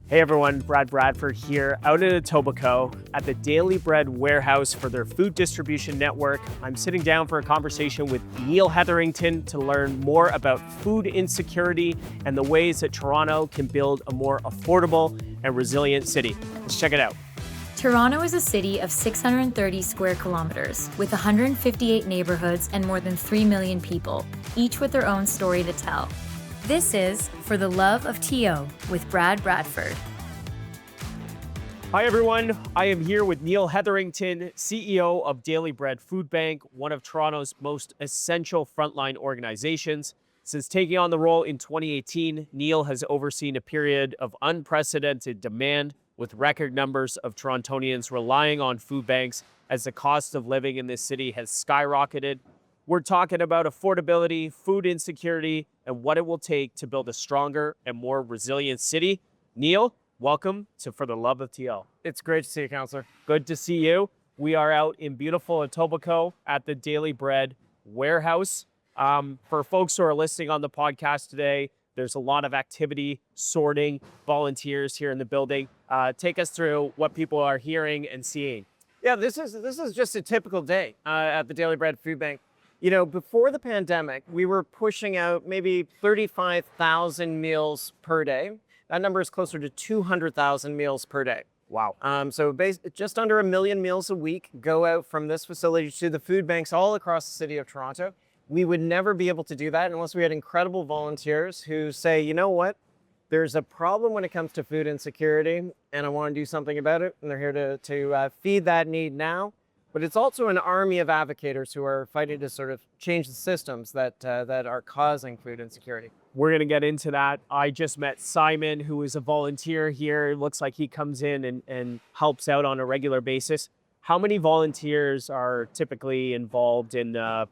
Hey everyone, Brad Bradford here, out in Etobicoke at the Daily Bread warehouse for their food distribution network. I'm sitting down for a conversation with Neil Hetherington to learn more about food insecurity and the ways that Toronto can build a more affordable and resilient city. Let's check it out. Toronto is a city of 630 square kilometers with 158 neighborhoods and more than 3 million people, each with their own story to tell. This is For the Love of TO with Brad Bradford. Hi everyone, I am here with Neil Hetherington, CEO of Daily Bread Food Bank, one of Toronto's most essential frontline organizations. Since taking on the role in 2018, Neil has overseen a period of unprecedented demand with record numbers of Torontonians relying on food banks as the cost of living in this city has skyrocketed. We're talking about affordability, food insecurity, and what it will take to build a stronger and more resilient city. Neil, welcome to For the Love of TL. It's great to see you, Councillor. Good to see you. We are out in beautiful Etobicoke at the Daily Bread warehouse. For folks who are listening on the podcast today, there's a lot of activity, sorting, volunteers here in the building. Take us through what people are hearing and seeing. Yeah, this is just a typical day at the Daily Bread Food Bank. You know, before the pandemic, we were pushing out maybe 35,000 meals per day. That number is closer to 200,000 meals per day. Wow. So just under 1 million meals a week go out from this facility to the food banks all across the city of Toronto. We would never be able to do that unless we had incredible volunteers who say, you know what, there's a problem when it comes to food insecurity and I want to do something about it. And they're here to feed that need now. But it's also an army of advocators who are fighting to sort of change the systems that are causing food insecurity. We're going to get into that. I just met Simon, who is a volunteer here. It looks like he comes in and helps out on a regular basis. How many volunteers are typically involved in the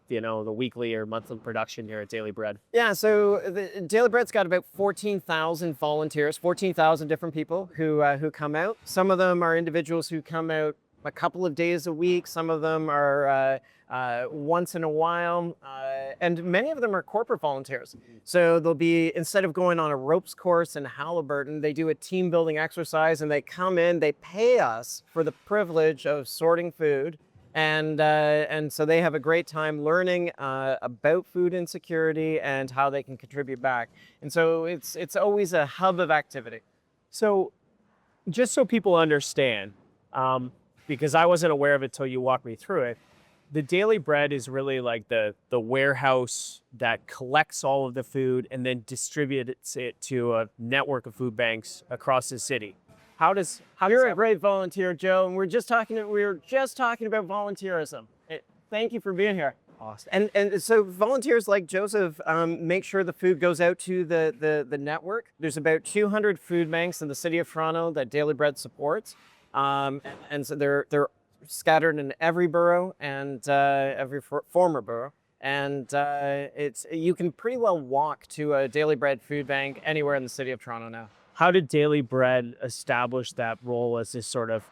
weekly or monthly production here at Daily Bread? Yeah, so the Daily Bread's got about 14,000 volunteers, 14,000 different people who come out. Some of them are individuals who come out a couple of days a week. Some of them are once in a while, and many of them are corporate volunteers. So they'll be, instead of going on a ropes course in Halliburton, they do a team building exercise and they come in, they pay us for the privilege of sorting food. And so they have a great time learning about food insecurity and how they can contribute back. And so it's always a hub of activity. So just so people understand, because I wasn't aware of it till you walked me through it, the Daily Bread is really like the warehouse that collects all of the food and then distributes it to a network of food banks across the city. You're a great volunteer, Joe, and we were just talking about volunteerism. Thank you for being here. Awesome. And so volunteers like Joseph make sure the food goes out to the network. There's about 200 food banks in the city of Toronto that Daily Bread supports. And so they're scattered in every borough and every former borough. And you can pretty well walk to a Daily Bread food bank anywhere in the city of Toronto now. How did Daily Bread establish that role as this sort of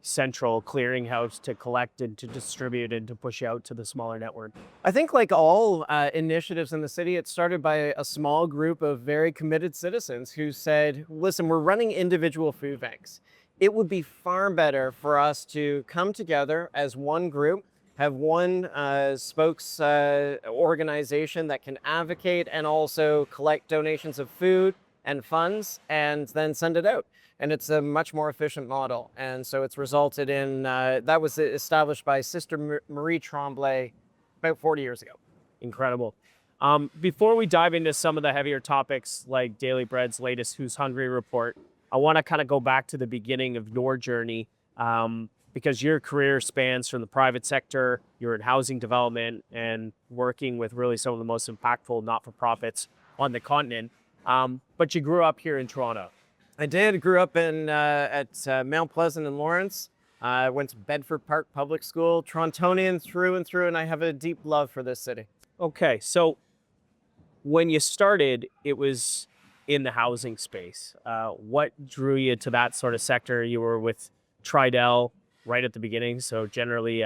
central clearinghouse to collect and to distribute and to push out to the smaller network? I think like all initiatives in the city, it started by a small group of very committed citizens who said, listen, we're running individual food banks. It would be far better for us to come together as one group, have one spokes organization that can advocate and also collect donations of food and funds and then send it out. And it's a much more efficient model. And so it's resulted in, that was established by Sister Marie Tremblay about 40 years ago. Incredible. Before we dive into some of the heavier topics like Daily Bread's latest Who's Hungry report, I want to kind of go back to the beginning of your journey because your career spans from the private sector, you're in housing development and working with really some of the most impactful not-for-profits on the continent. But you grew up here in Toronto. I did. Grew up at Mount Pleasant and Lawrence. I went to Bedford Park Public School, Torontonian through and through, and I have a deep love for this city. Okay, so when you started, it was in the housing space. What drew you to that sort of sector? You were with Tridel right at the beginning, so generally,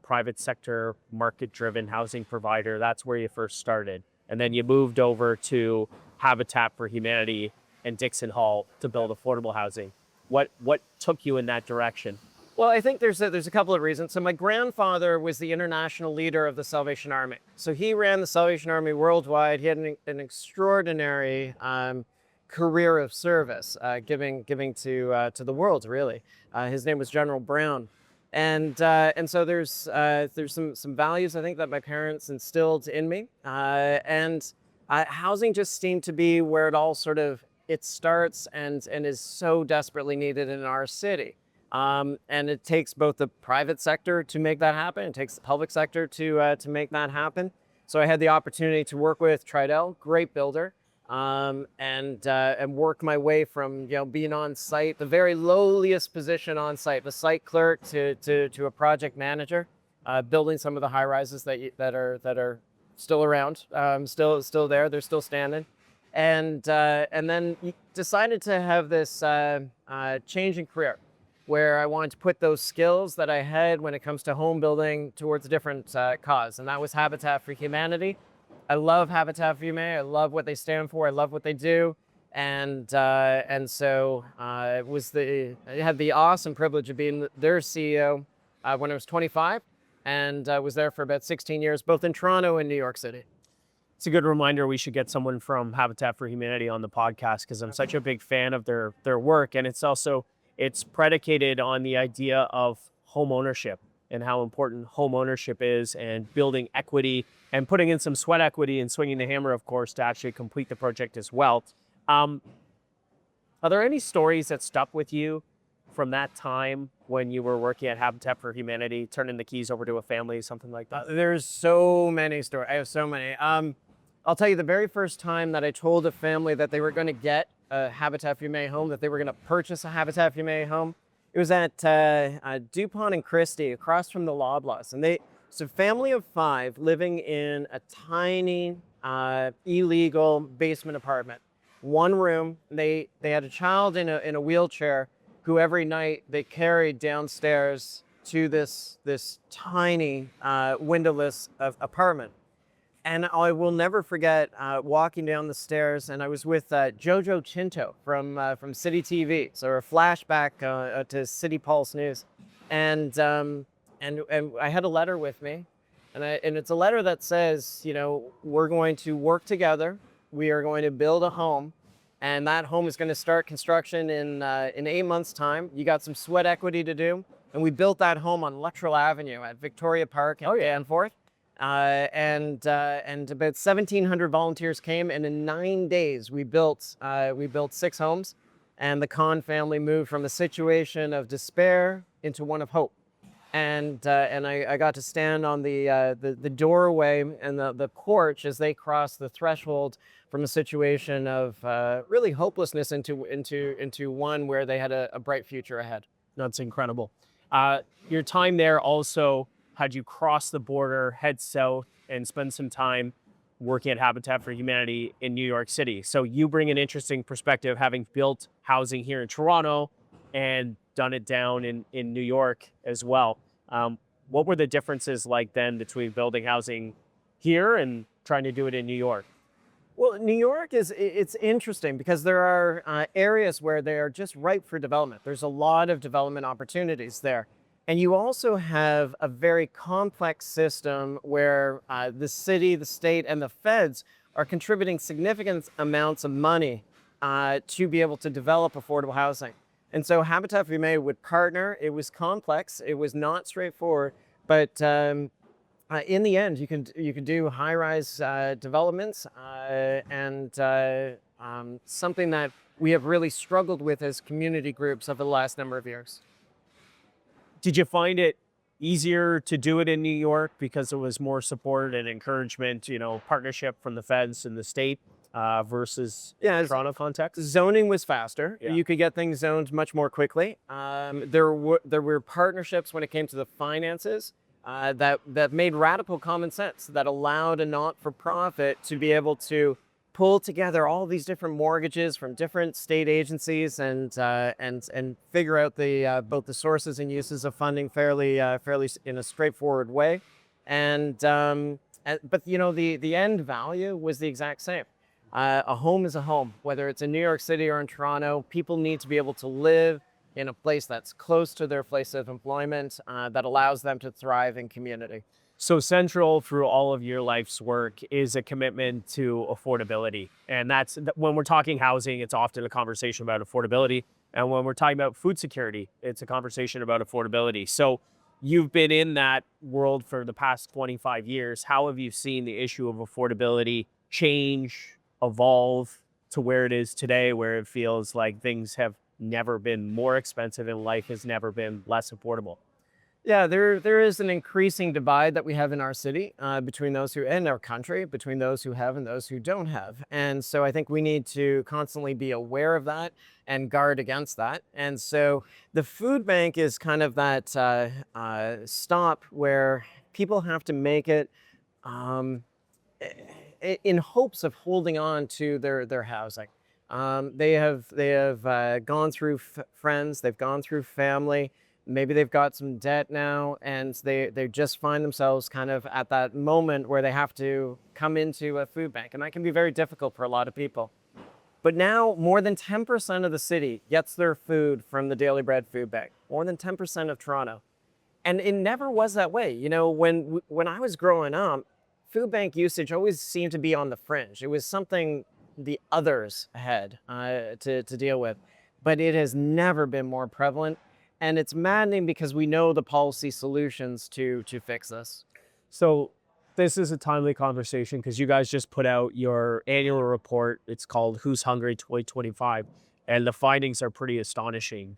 private sector, market-driven housing provider. That's where you first started, and then you moved over to Habitat for Humanity and Dixon Hall to build affordable housing. What took you in that direction? Well, I think there's a couple of reasons. So my grandfather was the international leader of the Salvation Army. So he ran the Salvation Army worldwide. He had an extraordinary career of service, giving to the world, really. His name was General Brown. And so there's some values, I think, that my parents instilled in me. Housing just seemed to be where it starts and is so desperately needed in our city. And it takes both the private sector to make that happen. It takes the public sector to make that happen. So I had the opportunity to work with Tridel, great builder, and work my way from being on site, the very lowliest position on site, the site clerk, to a project manager, building some of the high rises that are still around, still there. They're still standing. And then decided to have this change in career, where I wanted to put those skills that I had when it comes to home building towards a different cause, and that was Habitat for Humanity. I love Habitat for Humanity. I love what they stand for. I love what they do, and so I had the awesome privilege of being their CEO when I was 25, and I was there for about 16 years, both in Toronto and New York City. It's a good reminder we should get someone from Habitat for Humanity on the podcast, because I'm such a big fan of their work, and it's predicated on the idea of home ownership and how important home ownership is, and building equity and putting in some sweat equity and swinging the hammer, of course, to actually complete the project as well. Are there any stories that stuck with you from that time when you were working at Habitat for Humanity, turning the keys over to a family, something like that? There's so many stories. I have so many. I'll tell you, the very first time that I told a family that they were going to get a Habitat for Humanity home, that they were going to purchase a Habitat for Humanity home, it was at DuPont and Christie, across from the Loblaws. And it's a family of 5 living in a tiny, illegal basement apartment. 1 room. They had a child in a wheelchair who every night they carried downstairs to this tiny, windowless apartment. And I will never forget walking down the stairs, and I was with Jojo Chinto from City TV, so a flashback to City Pulse News, and I had a letter with me, and it's a letter that says, we're going to work together, we are going to build a home, and that home is going to start construction in 8 months' time. You got some sweat equity to do, and we built that home on Luttrell Avenue at Victoria Park in Danforth. And about 1,700 volunteers came, and in 9 days we built 6 homes, and the Kahn family moved from a situation of despair into one of hope. And I got to stand on the doorway and the porch as they crossed the threshold from a situation of really hopelessness into one where they had a bright future ahead. That's incredible. Your time there also had you cross the border, head south, and spend some time working at Habitat for Humanity in New York City. So you bring an interesting perspective, having built housing here in Toronto and done it down in New York as well. What were the differences like then between building housing here and trying to do it in New York? Well, New York it's interesting because there are areas where they are just ripe for development. There's a lot of development opportunities there. And you also have a very complex system where the city, the state, and the feds are contributing significant amounts of money to be able to develop affordable housing. And so Habitat for Humanity would partner. It was complex. It was not straightforward. But in the end, you can do high-rise developments and something that we have really struggled with as community groups over the last number of years. Did you find it easier to do it in New York because it was more support and encouragement, partnership from the feds and the state versus Toronto context? Zoning was faster. Yeah. You could get things zoned much more quickly. There were partnerships when it came to the finances that made radical common sense, that allowed a not-for-profit to be able to pull together all these different mortgages from different state agencies and figure out both the sources and uses of funding fairly in a straightforward way. But the end value was the exact same. A home is a home, whether it's in New York City or in Toronto. People need to be able to live in a place that's close to their place of employment, that allows them to thrive in community. So central through all of your life's work is a commitment to affordability. And when we're talking housing, it's often a conversation about affordability. And when we're talking about food security, it's a conversation about affordability. So you've been in that world for the past 25 years. How have you seen the issue of affordability change, evolve to where it is today, where it feels like things have never been more expensive and life has never been less affordable? Yeah, there is an increasing divide that we have in our city, between those who, in our country, between those who have and those who don't have. And so I think we need to constantly be aware of that and guard against that. And so the food bank is kind of that stop where people have to make it, um, in hopes of holding on to their housing. They have gone through friends, they've gone through family. Maybe they've got some debt now, and they just find themselves kind of at that moment where they have to come into a food bank, and that can be very difficult for a lot of people. But now more than 10% of the city gets their food from the Daily Bread Food Bank, more than 10% of Toronto. And it never was that way. You know, when I was growing up, food bank usage always seemed to be on the fringe. It was something the others had to deal with, but it has never been more prevalent. And it's maddening because we know the policy solutions to fix this. So this is a timely conversation because you guys just put out your annual report. It's called Who's Hungry 2025, and the findings are pretty astonishing.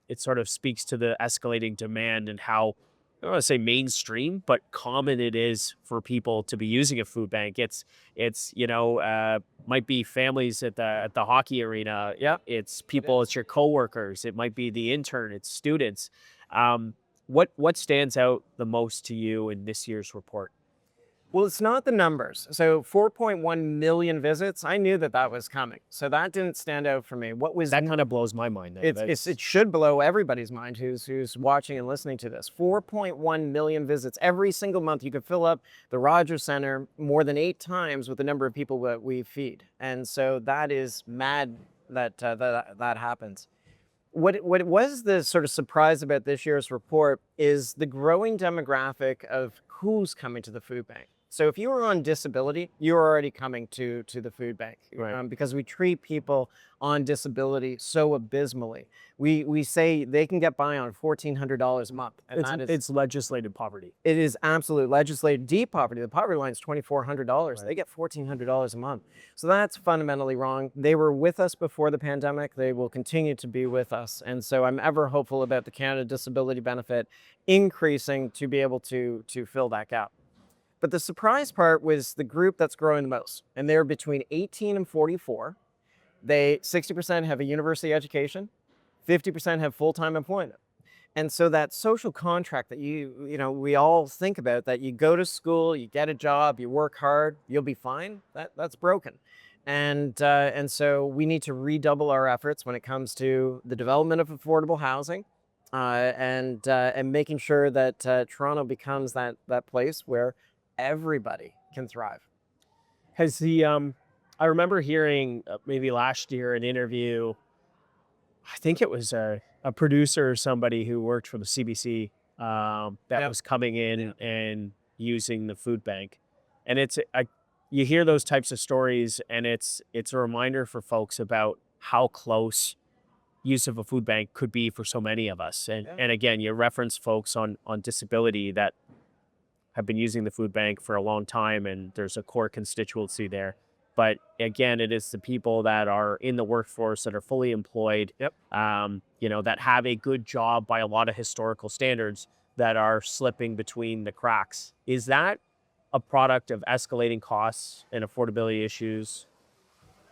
It sort of speaks to the escalating demand and how, I don't want to say mainstream, but common it is for people to be using a food bank. It's might be families at the hockey arena. Yeah. It's people, it's your coworkers. It might be the intern, it's students. What stands out the most to you in this year's report? Well, it's not the numbers. So 4.1 million visits, I knew that was coming. So that didn't stand out for me. What was That kind of blows my mind. it should blow everybody's mind who's watching and listening to this. 4.1 million visits every single month. You could fill up the Rogers Center more than 8 times with the number of people that we feed. And so that is mad that that happens. What was the sort of surprise about this year's report is the growing demographic of who's coming to the food bank. So if you were on disability, you're already coming to the food bank, Right. because we treat people on disability so abysmally. We say they can get by on $1,400 a month, and It's legislated poverty. it is absolute legislated deep poverty. The poverty line is $2,400. They get $1,400 a month. So that's fundamentally wrong. They were with us before the pandemic. They will continue to be with us. And so I'm ever hopeful about the Canada Disability Benefit increasing to be able to fill that gap. But the surprise part was the group that's growing the most. And they're between 18 and 44. 60% have a university education, 50% have full-time employment. And so that social contract that we all think about, that you go to school, you get a job, you work hard, you'll be fine, that's broken. And so we need to redouble our efforts when it comes to the development of affordable housing, and making sure that Toronto becomes that place where everybody can thrive. I remember hearing maybe last year an interview. I think it was a producer or somebody who worked for the CBC, that Yep. was coming in and using the food bank. And you hear those types of stories, and it's a reminder for folks about how close use of a food bank could be for so many of us. And again, you reference folks on disability that have been using the food bank for a long time, and there's a core constituency there. But again, it is the people that are in the workforce, that are fully employed, Yep. That have a good job by a lot of historical standards, that are slipping between the cracks. Is that a product of escalating costs and affordability issues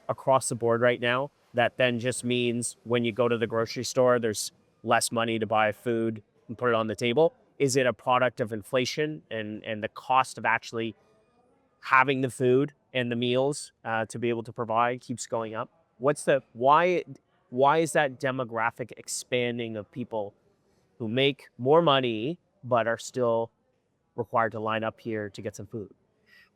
across the board right now? That then just means when you go to the grocery store, there's less money to buy food and put it on the table? Is it a product of inflation and the cost of actually having the food and the meals to be able to provide keeps going up? Why is that demographic expanding of people who make more money but are still required to line up here to get some food?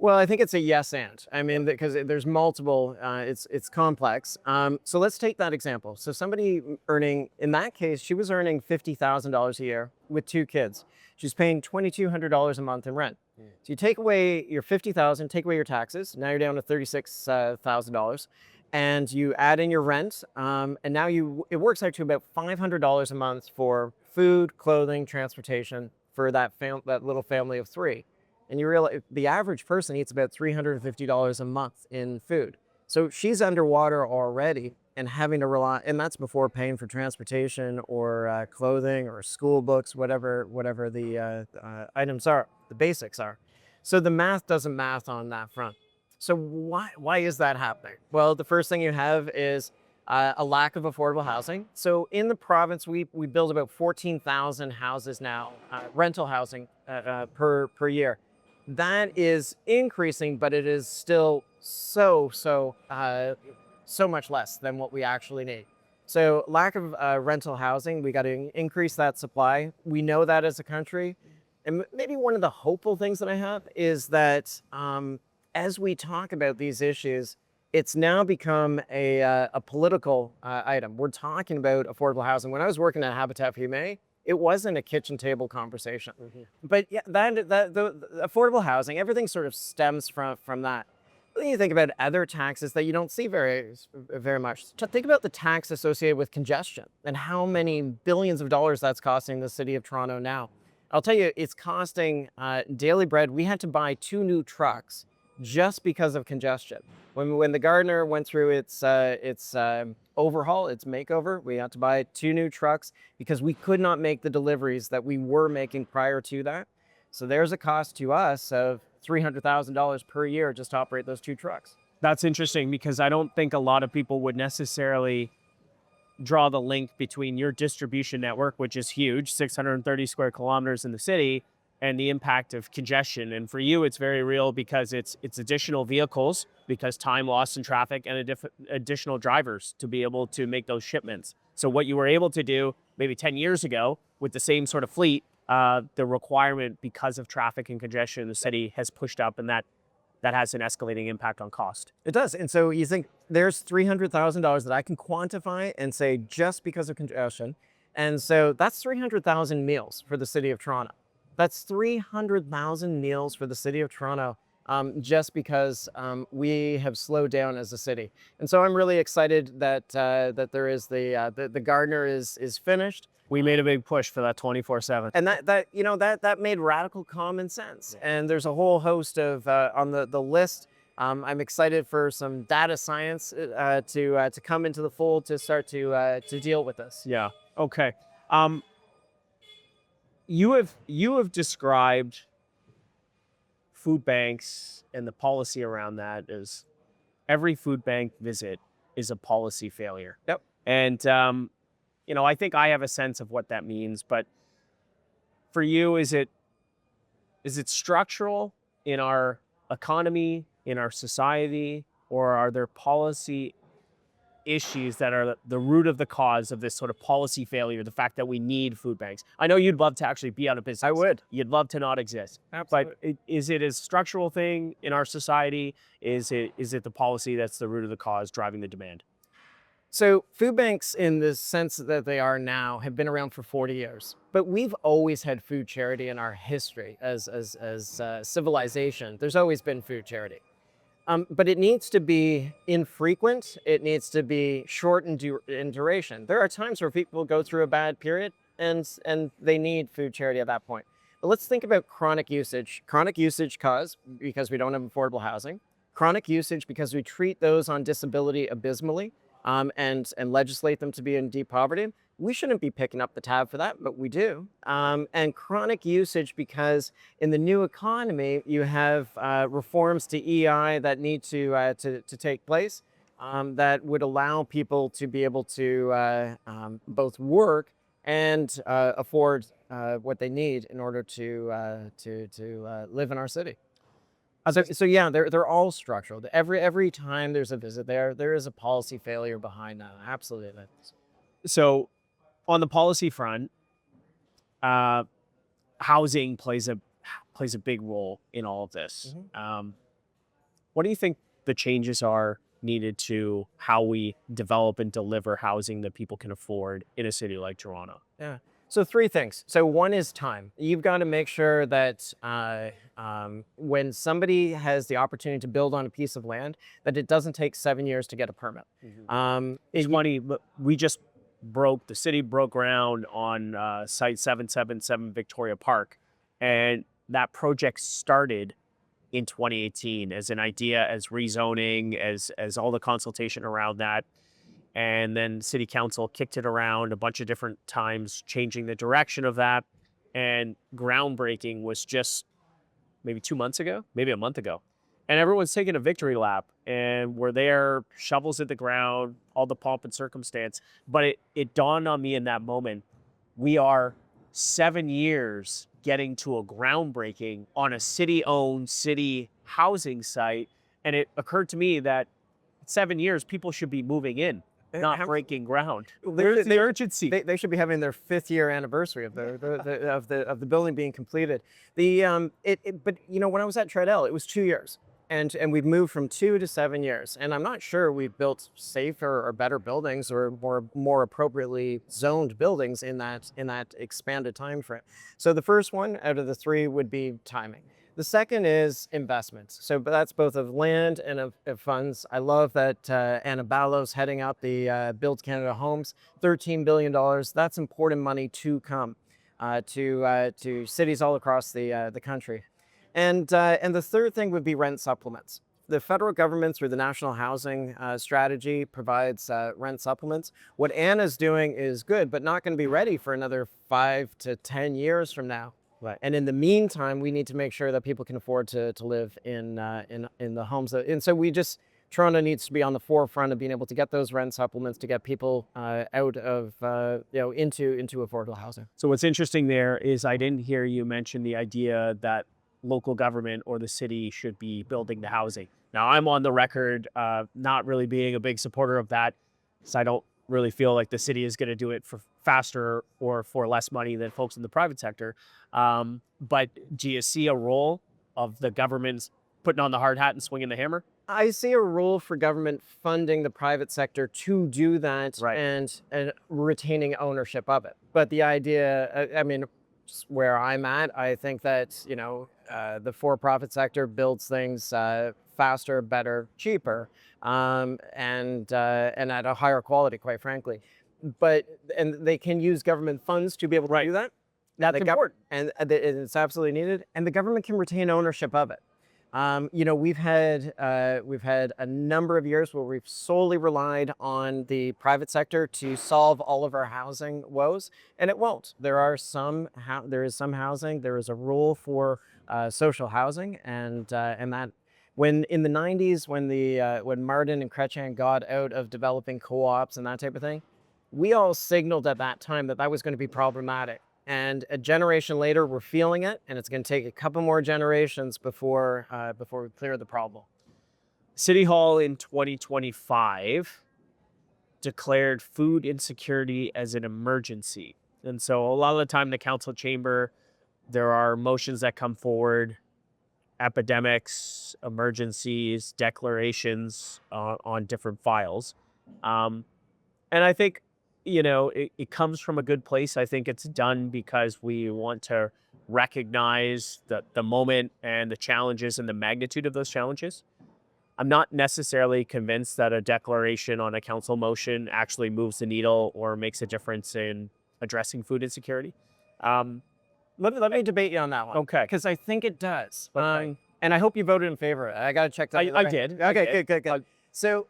Well, I think it's a yes and. I mean, because there's multiple, it's complex. So let's take that example. So somebody earning, in that case, she was earning $50,000 a year with 2 kids. She's paying $2,200 a month in rent. So you take away your 50,000, take away your taxes. Now you're down to $36,000, and you add in your rent, and now it works out to about $500 a month for food, clothing, transportation for that little family of 3. And you realize the average person eats about $350 a month in food. So she's underwater already and having to rely, and that's before paying for transportation or clothing or school books, whatever the items are, the basics are. So the math doesn't math on that front. So why is that happening? Well, the first thing you have is a lack of affordable housing. So in the province, we build about 14,000 houses now, rental housing per year. That is increasing, but it is still so much less than what we actually need. So lack of rental housing, we got to increase that supply. We know that as a country. And maybe one of the hopeful things that I have is that as we talk about these issues, it's now become a political item. We're talking about affordable housing. When I was working at Habitat for Humanity, it wasn't a kitchen table conversation. But yeah, the affordable housing, everything sort of stems from that. Then you think about other taxes that you don't see very much. Think about the tax associated with congestion and how many billions of dollars that's costing the city of Toronto now. I'll tell you, it's costing Daily Bread. We had to buy 2 new trucks just because of congestion. When the Gardner went through its overhaul, its makeover, we had to buy 2 new trucks because we could not make the deliveries that we were making prior to that. So there's a cost to us of $300,000 per year just to operate those 2 trucks. That's interesting because I don't think a lot of people would necessarily draw the link between your distribution network, which is huge, 630 square kilometers in the city, and the impact of congestion. And for you, it's very real because it's additional vehicles, because time lost in traffic, and additional drivers to be able to make those shipments. So what you were able to do maybe 10 years ago with the same sort of fleet, the requirement because of traffic and congestion in the city has pushed up, and that has an escalating impact on cost. It does. And so you think there's $300,000 that I can quantify and say just because of congestion. And so that's 300,000 meals for the city of Toronto. That's 300,000 meals for the city of Toronto just because we have slowed down as a city. And so I'm really excited that there is the Gardner is finished. We made a big push for that 24/7. And that made radical common sense. And there's a whole host of on the list. I'm excited for some data science to come into the fold to start to deal with this. Yeah. Okay. You have described food banks and the policy around that as every food bank visit is a policy failure. Yep. And I think I have a sense of what that means, but for you, is it structural in our economy, in our society, or are there policy issues that are the root of the cause of this sort of policy failure, the fact that we need food banks? I know you'd love to actually be out of business. I would. You'd love to not exist. Absolutely. But is it a structural thing in our society? Is it the policy that's the root of the cause driving the demand? So food banks, in the sense that they are now, have been around for 40 years. But we've always had food charity in our history as civilization. There's always been food charity. But it needs to be infrequent. It needs to be short in duration. There are times where people go through a bad period and they need food charity at that point. But let's think about chronic usage. Chronic usage because we don't have affordable housing. Chronic usage because we treat those on disability abysmally. And legislate them to be in deep poverty. We shouldn't be picking up the tab for that, but we do. And chronic usage because in the new economy, you have reforms to EI that need to take place that would allow people to be able to both work and afford what they need in order to live in our city. So yeah, they're all structural. Every time there's a visit there is a policy failure behind that. Absolutely. So on the policy front, housing plays a big role in all of this. What do you think the changes are needed to how we develop and deliver housing that people can afford in a city like Toronto? Yeah. So three things. So one is time. You've got to make sure that when somebody has the opportunity to build on a piece of land, that it doesn't take 7 years to get a permit. It's funny, but the city broke ground on site 777 Victoria Park, and that project started in 2018 as an idea, as rezoning, as all the consultation around that. And then city council kicked it around a bunch of different times, changing the direction of that. And groundbreaking was just maybe 2 months ago, maybe a month ago. And everyone's taking a victory lap, and we're there, shovels at the ground, all the pomp and circumstance. But it dawned on me in that moment, we are 7 years getting to a groundbreaking on a city-owned, city housing site. And it occurred to me that 7 years, people should be moving in, not breaking ground. There's the urgency. They should be having their 5th-year anniversary of the building being completed. But you know, when I was at Treadell, it was 2 years, and we've moved from 2 to 7 years. And I'm not sure we've built safer or better buildings or more appropriately zoned buildings in that expanded time frame. So the first one out of the three would be timing. The second is investments. So that's both of land and of funds. I love that Anna Ballow's heading up the Build Canada Homes, $13 billion. That's important money to come to cities all across the country. And the third thing would be rent supplements. The federal government, through the National Housing Strategy, provides rent supplements. What Anna's doing is good, but not going to be ready for another 5 to 10 years from now. Right. And in the meantime, we need to make sure that people can afford to live in the homes. And so Toronto needs to be on the forefront of being able to get those rent supplements to get people out of, into affordable housing. So what's interesting there is I didn't hear you mention the idea that local government or the city should be building the housing. Now, I'm on the record not really being a big supporter of that, because I don't really feel like the city is going to do it for faster or for less money than folks in the private sector. But do you see a role of the government putting on the hard hat and swinging the hammer? I see a role for government funding the private sector to do that, right, and retaining ownership of it. But the idea, I mean, where I'm at, I think that, the for-profit sector builds things faster, better, cheaper, and at a higher quality, quite frankly. And they can use government funds to be able to do that. That's important. And it's absolutely needed. And the government can retain ownership of it. We've had a number of years where we've solely relied on the private sector to solve all of our housing woes, and it won't. There is some housing. There is a role for social housing, and that when in the 90s, when Martin and Chrétien got out of developing co-ops and that type of thing, we all signaled at that time that was going to be problematic. And a generation later, we're feeling it, and it's going to take a couple more generations before we clear the problem. City Hall in 2025 declared food insecurity as an emergency. And so a lot of the time in the council chamber, there are motions that come forward, epidemics, emergencies, declarations on different files. And I think, it comes from a good place. I think it's done because we want to recognize the moment and the challenges and the magnitude of those challenges. I'm not necessarily convinced that a declaration on a council motion actually moves the needle or makes a difference in addressing food insecurity. Let me debate you on that one. Okay. Because I think it does. Okay. And I hope you voted in favor. I got to check that. I did. Okay, good. So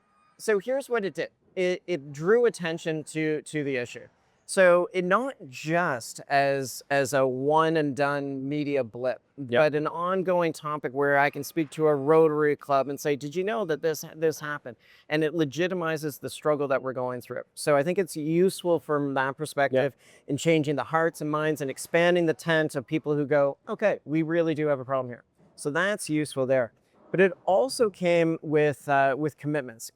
here's what it did. It drew attention to the issue. So it not just as a one and done media blip, but an ongoing topic where I can speak to a Rotary Club and say, did you know that this happened? And it legitimizes the struggle that we're going through. So I think it's useful from that perspective in changing the hearts and minds and expanding the tent of people who go, okay, we really do have a problem here. So that's useful there. But it also came with commitments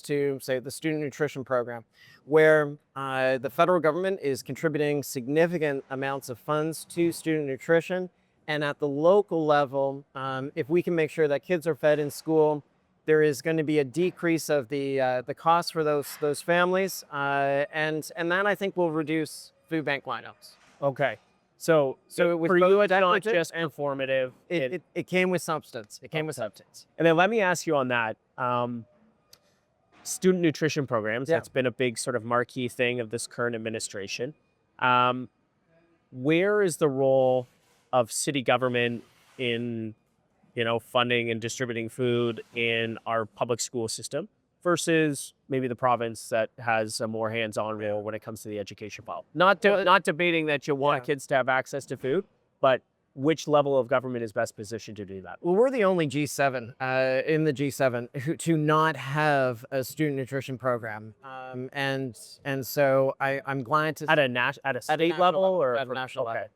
to, say, the student nutrition program, where the federal government is contributing significant amounts of funds to student nutrition. And at the local level, if we can make sure that kids are fed in school, there is going to be a decrease of the cost for those families, and that I think will reduce food bank lineups. Okay. So So with for both you, it's not decorative just informative. It came with substance. It came with substance. And then let me ask you on that. Student nutrition programs, Yeah. that's been a big sort of marquee thing of this current administration. Where is the role of city government in, funding and distributing food in our public school system versus maybe the province that has a more hands-on role when it comes to the education file? Not debating that you want kids to have access to food, but which level of government is best positioned to do that? Well, we're the only G7 in the G7 to not have a student nutrition program, and so I'm glad to At a state level or at a national level. Okay.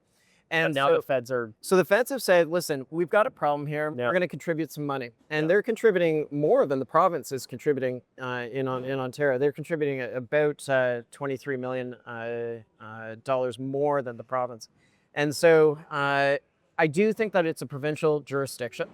And But now so, the feds are so the feds have said, listen, we've got a problem here. Yeah. We're going to contribute some money, and they're contributing more than the province is contributing in Ontario. They're contributing about $23 million dollars more than the province, and so I do think that it's a provincial jurisdiction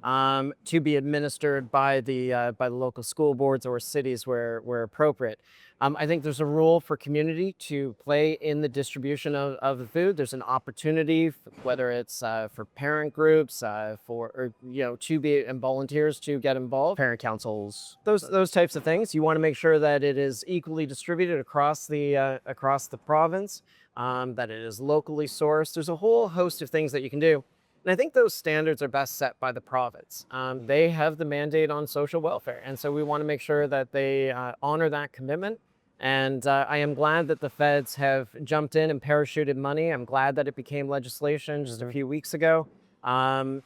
to be administered by the local school boards or cities where appropriate. I think there's a role for community to play in the distribution of the food. There's an opportunity, whether it's for parent groups, to be and volunteers to get involved. parent councils. Those types of things. You want to make sure that it is equally distributed across the province, that it is locally sourced. There's a whole host of things that you can do. And I think those standards are best set by the province. They have the mandate on social welfare. And so we want to make sure that they honor that commitment. And I am glad that the feds have jumped in and parachuted money. I'm glad that it became legislation just a few weeks ago. And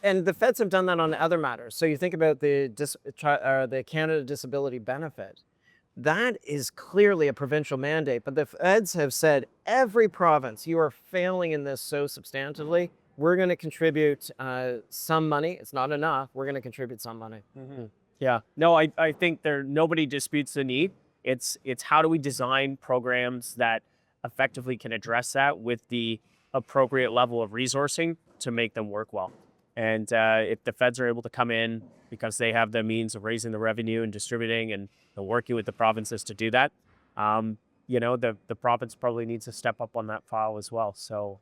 the feds have done that on other matters. So you think about the Canada Disability Benefit. That is clearly a provincial mandate, but the feds have said, every province, you are failing in this so substantively. We're going to contribute some money. It's not enough. We're going to contribute some money. Mm-hmm. Yeah. No, I think nobody disputes the need. It's how do we design programs that effectively can address that with the appropriate level of resourcing to make them work well. And if the feds are able to come in because they have the means of raising the revenue and distributing and working with the provinces to do that, the province probably needs to step up on that file as well. So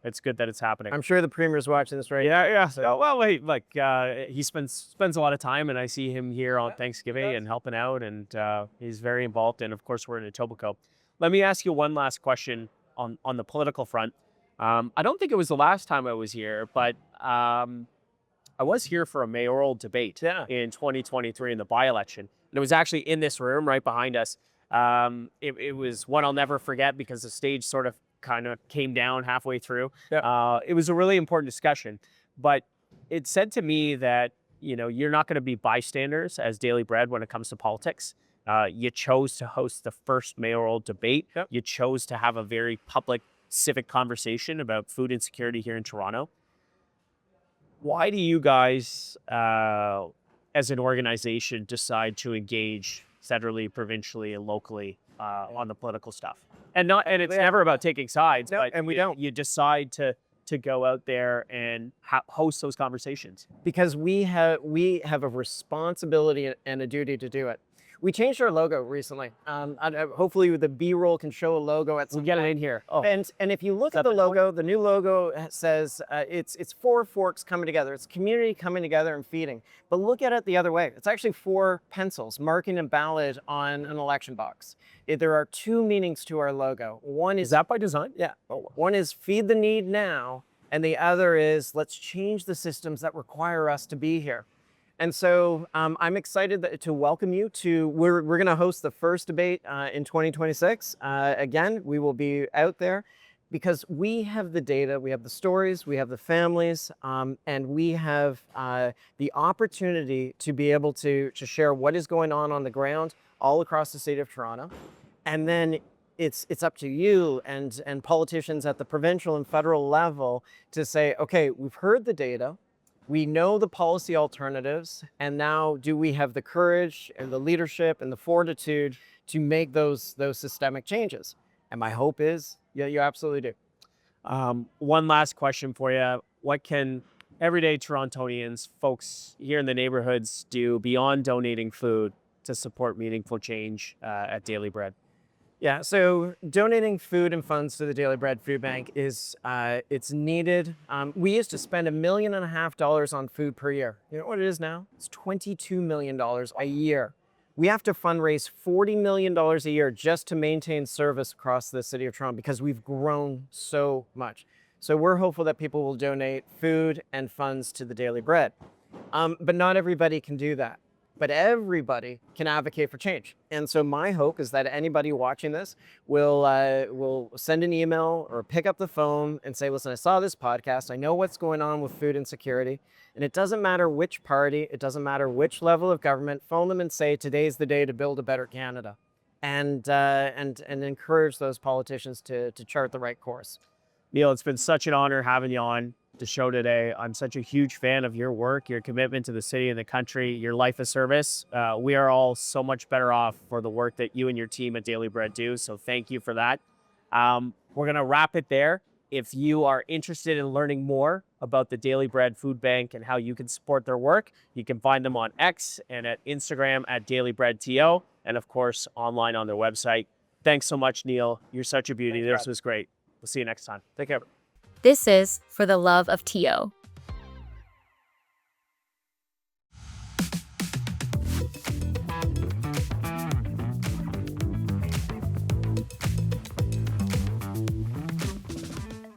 it's good that it's happening. I'm sure the Premier's watching this right now. Yeah. So, well, he spends a lot of time, and I see him here on Thanksgiving and helping out, and he's very involved. And of course, we're in Etobicoke. Let me ask you one last question on the political front. I don't think it was the last time I was here, but I was here for a mayoral debate in 2023 in the by-election. And it was actually in this room right behind us. It was one I'll never forget because the stage sort of kind of came down halfway through. It was a really important discussion, but it said to me that, you're not going to be bystanders as Daily Bread when it comes to politics. You chose to host the first mayoral debate. You chose to have a very public civic conversation about food insecurity here in Toronto. Why do you guys, as an organization, decide to engage federally, provincially, and locally on the political stuff? And it's never about taking sides, but and we don't. You decide to go out there and host those conversations because we have a responsibility and a duty to do it. We changed our logo recently. Hopefully the B-roll can show a logo at some point. We'll get it in here. Oh. And if you look at the logo, the new logo says it's four forks coming together. It's community coming together and feeding. But look at it the other way. It's actually four pencils marking a ballot on an election box. There are two meanings to our logo. One is that by design? Yeah. One is feed the need now, and the other is let's change the systems that require us to be here. And so I'm excited to welcome you to, we're going to host the first debate in 2026. Again, we will be out there because we have the data, we have the stories, we have the families, and we have the opportunity to be able to share what is going on the ground all across the state of Toronto. And then it's up to you and politicians at the provincial and federal level to say, okay, we've heard the data. We know the policy alternatives, and now do we have the courage and the leadership and the fortitude to make those systemic changes? And my hope is, yeah, you absolutely do. One last question for you. What can everyday Torontonians, folks here in the neighborhoods do beyond donating food to support meaningful change at Daily Bread? Yeah, so donating food and funds to the Daily Bread Food Bank is it's needed. We used to spend $1.5 million on food per year. You know what it is now? It's $22 million a year. We have to fundraise $40 million a year just to maintain service across the city of Toronto because we've grown so much. So we're hopeful that people will donate food and funds to the Daily Bread. But not everybody can do that. But everybody can advocate for change. And so my hope is that anybody watching this will send an email or pick up the phone and say, listen, I saw this podcast. I know what's going on with food insecurity. And it doesn't matter which party, it doesn't matter which level of government, phone them and say, today's the day to build a better Canada. And encourage those politicians to chart the right course. Neil, it's been such an honor having you on the show today. I'm such a huge fan of your work, your commitment to the city and the country, your life of service. We are all so much better off for the work that you and your team at Daily Bread do. So thank you for that. We're going to wrap it there. If you are interested in learning more about the Daily Bread Food Bank and how you can support their work, you can find them on X and at Instagram at DailyBreadTO, and of course, online on their website. Thanks so much, Neil. You're such a beauty. Thanks, This was great. We'll see you next time. Take care. This is For the Love of TO.